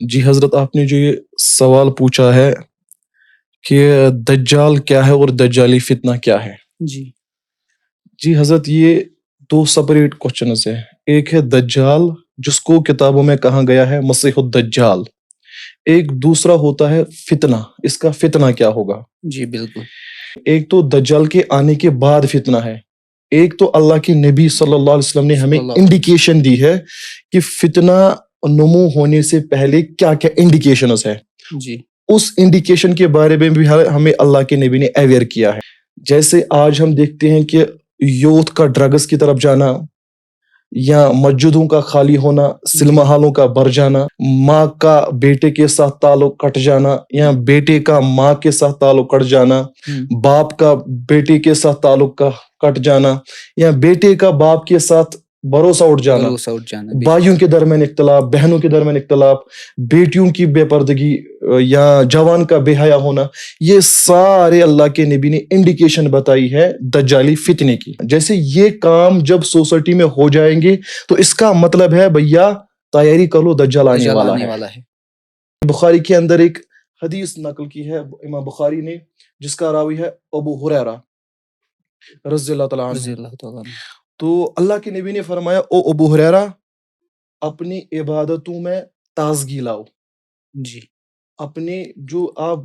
جی حضرت، آپ نے جو یہ سوال پوچھا ہے کہ دجال کیا ہے اور دجالی فتنہ کیا ہے، جی جی حضرت، یہ دو سپریٹ کوشچنز ہیں۔ ایک ہے دجال، جس کو کتابوں میں کہا گیا ہے مسیح الدجال۔ ایک دوسرا ہوتا ہے فتنہ، اس کا فتنہ کیا ہوگا۔ جی بالکل ایک تو دجال کے آنے کے بعد فتنہ ہے، ایک تو اللہ کے نبی صلی اللہ علیہ وسلم نے ہمیں صلی اللہ علیہ انڈیکیشن دی ہے کہ فتنہ نمو ہونے سے پہلے کیا کیا انڈیکیشنز ہے۔ جی اس انڈیکیشن کے بارے میں بھی ہمیں اللہ کے نبی نے اویئر کیا ہے۔ جیسے آج ہم دیکھتے ہیں کہ یوتھ کا ڈرگز کی طرف جانا، یا مسجدوں کا خالی ہونا، سنیما ہالوں کا بھر جانا، ماں کا بیٹے کے ساتھ تعلق کٹ جانا، یا بیٹے کا ماں کے ساتھ تعلق کٹ جانا، باپ کا بیٹے کے ساتھ تعلق کا کٹ جانا، یا بیٹے کا باپ کے ساتھ بھروسہ اٹھ جانا، بھائیوں کے درمیان اختلاف، بہنوں کے درمیان اختلاف، بیٹیوں کی بے پردگی، یا جوان کا بے حیا ہونا، یہ سارے اللہ کے نبی نے انڈیکیشن بتائی ہے دجالی فتنے کی۔ جیسے یہ کام جب سوسائٹی میں ہو جائیں گے تو اس کا مطلب ہے بھیا تیاری کر لو، دجال آنے والا ہے۔ بخاری کے اندر ایک حدیث نقل کی ہے امام بخاری نے، جس کا راوی ہے ابو ہریرہ رضی اللہ تعالیٰ عنہ۔ تو اللہ کے نبی نے فرمایا، او ابو ہریرہ، اپنی عبادتوں میں تازگی لاؤ۔ جی اپنے جو آپ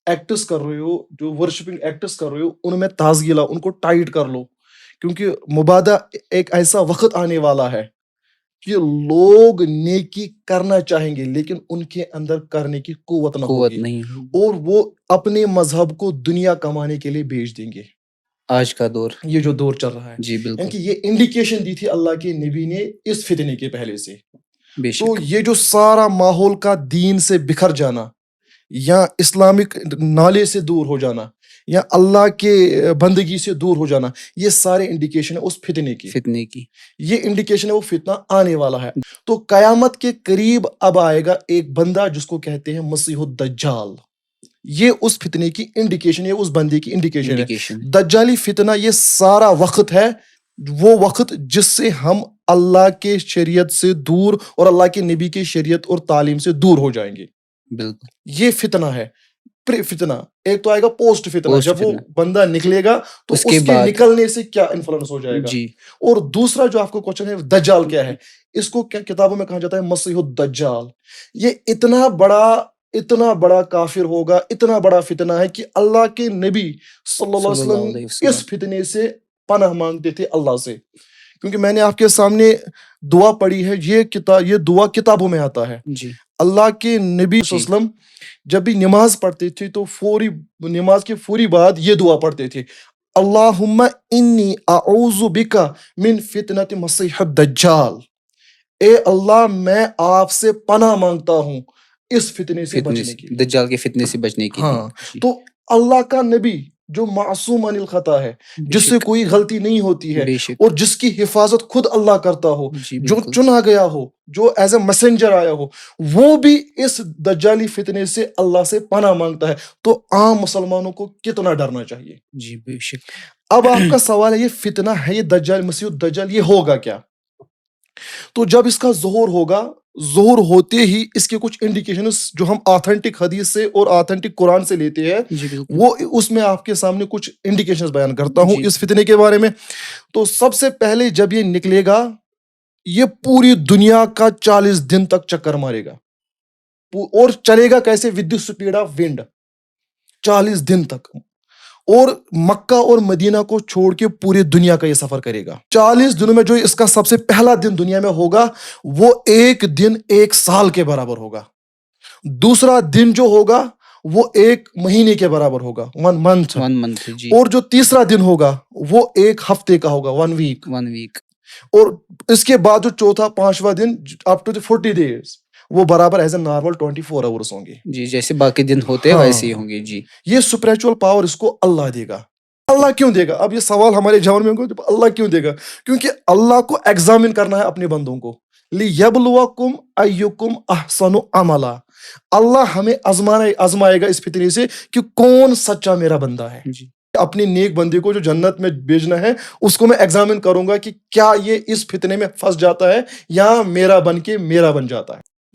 ایکٹس کر رہے ہو، جو ورشپنگ ایکٹس کر رہے ہو، ان میں تازگی لاؤ، ان کو ٹائٹ کر لو، کیونکہ مبادہ ایک ایسا وقت آنے والا ہے کہ لوگ نیکی کرنا چاہیں گے لیکن ان کے اندر کرنے کی قوت نہ ہوگی، اور وہ اپنے مذہب کو دنیا کمانے کے لیے بیچ دیں گے۔ آج کا دور، یہ جو دور چل رہا ہے، جی بالکل، یعنی کہ یہ انڈیکیشن دی تھی اللہ کے نبی نے اس فتنے کے پہلے سے۔ بے تو شک یہ جو سارا ماحول کا دین سے بکھر جانا، یا اسلامک نالج سے دور ہو جانا، یا اللہ کے بندگی سے دور ہو جانا، یہ سارے انڈیکیشن ہے اس فتنے کی۔ یہ انڈیکیشن ہے وہ فتنہ آنے والا ہے۔ تو قیامت کے قریب اب آئے گا ایک بندہ جس کو کہتے ہیں مسیح الدجال۔ یہ اس فتنے کی انڈیکیشن ہے، اس بندے کی انڈیکیشن ہے۔ دجالی فتنہ یہ سارا وقت ہے، وہ وقت جس سے ہم اللہ کے شریعت سے دور اور اللہ کے نبی کے شریعت اور تعلیم سے دور ہو جائیں گے۔ بالکل یہ فتنہ ہے، پری فتنہ۔ ایک تو آئے گا پوسٹ فتنہ، جب وہ بندہ نکلے گا تو اس کے نکلنے سے کیا انفلوئنس ہو جائے گا۔ اور دوسرا جو آپ کو کوشچن ہے دجال کیا ہے، اس کو کتابوں میں کہا جاتا ہے مسیح الدجال۔ یہ اتنا بڑا کافر ہوگا، اتنا بڑا فتنہ ہے کہ اللہ کے نبی صلی اللہ علیہ وسلم اس فتنے سے پناہ مانگتے تھے اللہ سے، کیونکہ میں نے آپ کے سامنے دعا پڑھی ہے، یہ دعا کتابوں میں آتا ہے۔ اللہ کے نبی صلی اللہ علیہ وسلم جب بھی نماز پڑھتے تھے تو نماز کے فوری بعد یہ دعا پڑھتے تھے، اللہم انی اعوذ بک من فتنۃ مسیح الدجال۔ اے اللہ، میں آپ سے پناہ مانگتا ہوں اس فتنے سے بچنے کی، دجال کے فتنے سے بچنے کی۔ ہاں، تو اللہ کا نبی جو معصوم عن الخطا ہے، جس سے کوئی غلطی نہیں ہوتی ہے، اور جس کی حفاظت خود اللہ کرتا ہو، جو چنا گیا ہو، جو ایز اے میسنجر آیا ہو، وہ بھی اس دجالی فتنے سے اللہ سے پناہ مانگتا ہے۔ تو عام مسلمانوں کو کتنا ڈرنا چاہیے۔ جی بے شک۔ اب آپ کا سوال ہے یہ فتنہ ہے، یہ دجال مسیح الدجال، یہ ہوگا کیا؟ تو جب اس کا ظہور ہوگا، ظہور ہوتے ہی اس کے کچھ انڈیکیشنز جو ہم آتھینٹک حدیث سے اور آتھینٹک قرآن سے لیتے ہیں، وہ اس میں آپ کے سامنے کچھ انڈیکیشنز بیان کرتا ہوں اس فتنے کے بارے میں۔ تو سب سے پہلے جب یہ نکلے گا، یہ پوری دنیا کا 40 دن تک چکر مارے گا، اور چلے گا کیسے؟ ود دی اسپیڈ آف ونڈ، 40 دن تک، اور مکہ اور مدینہ کو چھوڑ کے پوری دنیا کا یہ سفر کرے گا۔ 40 دنوں میں جو اس کا سب سے پہلا دن دنیا میں ہوگا، وہ ایک دن 1 سال کے برابر ہوگا۔ دوسرا دن جو ہوگا وہ 1 مہینے کے برابر ہوگا، 1 منتھ۔ اور جو تیسرا دن ہوگا وہ 1 ہفتے کا ہوگا، 1 ویک۔ اور اس کے بعد جو چوتھا 5واں دن اپ ٹو 40 days وہ برابر ایز اے نارمل 24 hours ہوں گے۔ جی، جیسے باقی دن ہوتے ہیں ویسے ہی ہوں گے۔ جی، یہ سپریچول پاور اس کو اللہ دے گا۔ اللہ کیوں دے گا؟ اب یہ سوال ہمارے جوان میں ہوگا، اللہ کیوں دے گا؟ کیونکہ اللہ کو ایگزامن کرنا ہے اپنے بندوں کو، لِیَبْلُوَکُمْ أَیُّکُمْ أَحْسَنُ عَمَلًا۔ اللہ ہمیں آزمائے گا اس فتنے سے کہ کون سچا میرا بندہ ہے۔ اپنے نیک بندے کو جو جنت میں بھیجنا ہے، اس کو میں ایگزامن کروں گا کہ کیا یہ اس فتنے میں پھنس جاتا ہے یا میرا بن کے میرا بن جاتا ہے۔